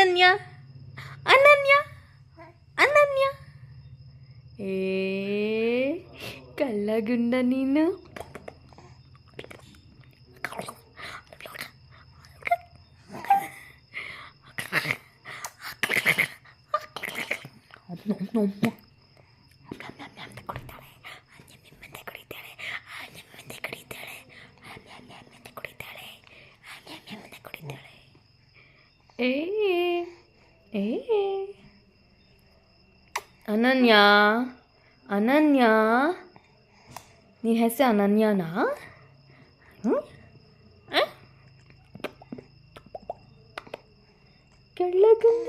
ಅನನ್ಯ ಅನನ್ಯ ಅನನ್ಯ. ಏ ಕಳ್ಳಗುಂಡ ನೀನು. ಏ ಏ ಅನನ್ಯ ಅನನ್ಯ, ನಿನ್ನ ಹೆಸರು ಅನನ್ಯನಾ? ಕೆಳಗುಂದ.